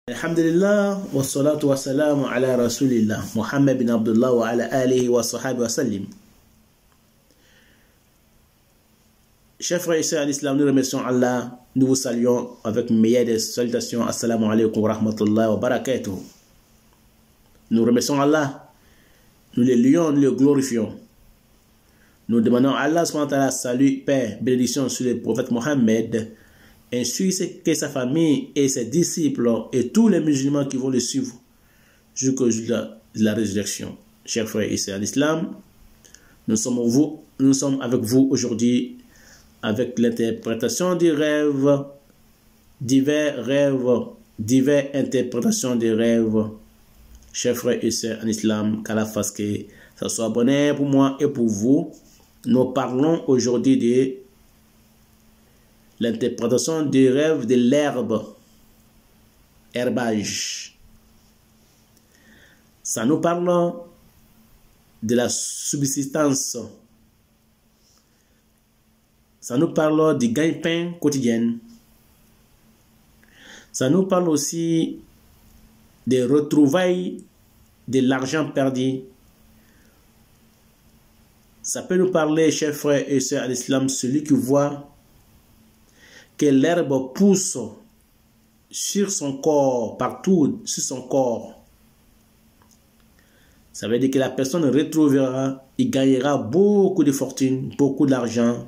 Alhamdulillah, wa salatu wa salam ala rasulillah, Muhammad bin Abdullah wa ala alihi wa sahabi wa sallim. Chers frères et sœurs à l'islam, nous remercions Allah, nous vous saluons avec meilleure des salutations. Assalamu alaikum wa rahmatullahi wa barakatuh. Nous remercions Allah, nous le louons, nous le glorifions. Nous demandons à Allah subhanahu wa ta'ala salut, paix, bénédiction sur le prophète Mohammed, ainsi que sa famille et ses disciples et tous les musulmans qui vont le suivre jusqu'au jour de la résurrection. Chers frères et sœurs à l'islam, nous sommes avec vous aujourd'hui avec l'interprétation des rêves, divers interprétations des rêves. Chers frères et sœurs en islam, qu'Allah fasse que ça soit bonheur pour moi et pour vous. Nous parlons aujourd'hui de l'interprétation des rêves de l'herbe, herbage. Ça nous parle de la subsistance. Ça nous parle du gagne-pain quotidien. Ça nous parle aussi des retrouvailles de l'argent perdu. Ça peut nous parler, chers frères et sœurs à l'islam, celui qui voit que l'herbe pousse sur son corps, partout sur son corps. Ça veut dire que la personne retrouvera, il gagnera beaucoup de fortune, beaucoup d'argent,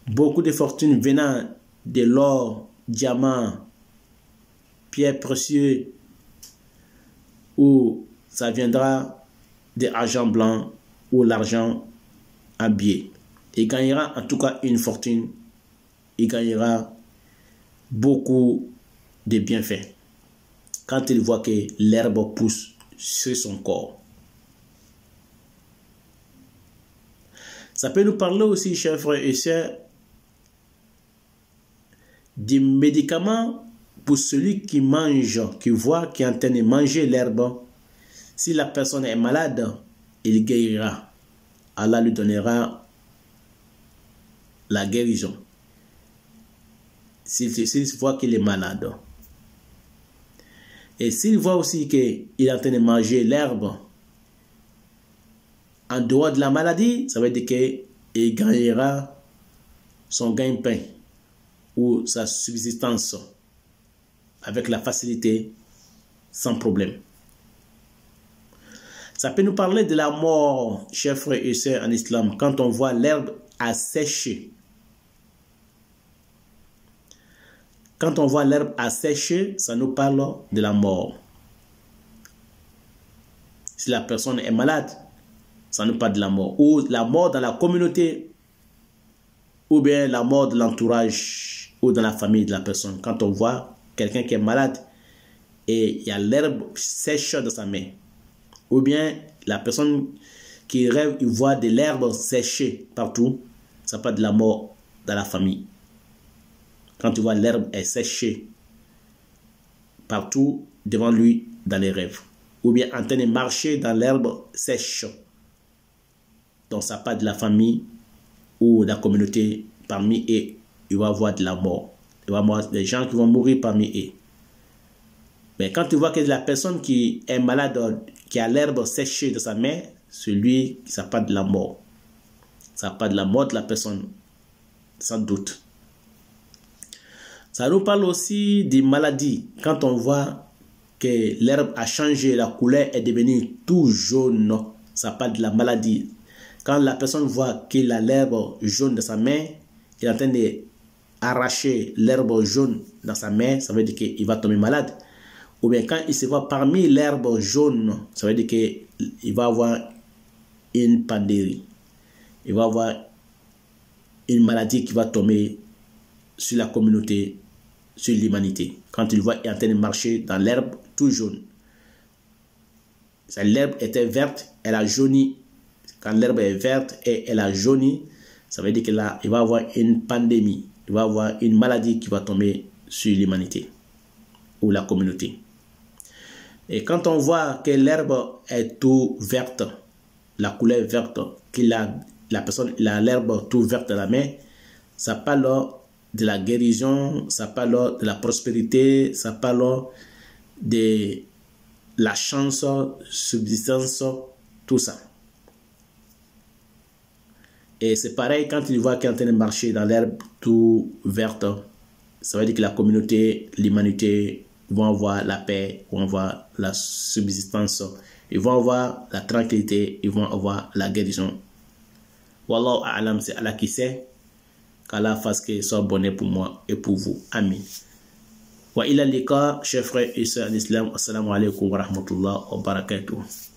beaucoup de fortune venant de l'or, diamant, pierres précieuses, ou ça viendra de l'argent blanc ou l'argent en billet. Il gagnera en tout cas une fortune. Il gagnera beaucoup de bienfaits quand il voit que l'herbe pousse sur son corps. Ça peut nous parler aussi, chers frères et sœurs, des médicaments pour celui qui mange, qui voit, qui est en train de manger l'herbe. Si la personne est malade, il guérira. Allah lui donnera la guérison. S'il voit qu'il est malade. Et s'il voit aussi qu'il est en train de manger l'herbe en dehors de la maladie, ça veut dire qu'il gagnera son gagne-pain ou sa subsistance avec la facilité, sans problème. Ça peut nous parler de la mort, chers frères et sœurs en islam, quand on voit l'herbe asséchée. Quand on voit l'herbe asséchée, ça nous parle de la mort. Si la personne est malade, ça nous parle de la mort. Ou la mort dans la communauté, ou bien la mort de l'entourage, ou dans la famille de la personne. Quand on voit quelqu'un qui est malade, et il y a l'herbe sèche dans sa main. Ou bien la personne qui rêve, il voit de l'herbe séchée partout, ça parle de la mort dans la famille. Quand tu vois l'herbe est séchée partout devant lui dans les rêves. Ou bien en train de marcher dans l'herbe sèche. Donc ça parle de la famille ou de la communauté parmi eux. Il va voir de la mort. Il va voir des gens qui vont mourir parmi eux. Mais quand tu vois que la personne qui est malade, qui a l'herbe séchée de sa main, celui, ça parle de la mort. Ça parle de la mort de la personne, sans doute. Ça nous parle aussi des maladies. Quand on voit que l'herbe a changé, la couleur est devenue tout jaune, ça parle de la maladie. Quand la personne voit qu'il a l'herbe jaune dans sa main, il est en train d'arracher l'herbe jaune dans sa main, ça veut dire qu'il va tomber malade. Ou bien quand il se voit parmi l'herbe jaune, ça veut dire qu'il va avoir une pandémie. Il va avoir une maladie qui va tomber sur la communauté, sur l'humanité. Quand il voit qu'il est en train de marcher dans l'herbe tout jaune. L'herbe était verte, elle a jauni. Quand l'herbe est verte et elle a jauni, ça veut dire qu'il va avoir une pandémie. Il va avoir une maladie qui va tomber sur l'humanité ou la communauté. Et quand on voit que l'herbe est tout verte, la couleur verte, la personne a l'herbe tout verte dans la main, ça parle de la guérison, ça parle de la prospérité, ça parle de la chance, subsistance, tout ça. Et c'est pareil quand il voit qu'il est en train de marcher dans l'herbe tout verte, ça veut dire que la communauté, l'humanité vont avoir la paix, vont avoir la subsistance, ils vont avoir la tranquillité, ils vont avoir la guérison. Wallahu a'lam, c'est Allah qui sait. Qu'Allah fasse que ce soit bonheur pour moi et pour vous. Amin. Wa ila liqa, chers frères et sœurs en islam, assalamu alaikum wa rahmatullah wa barakatuh.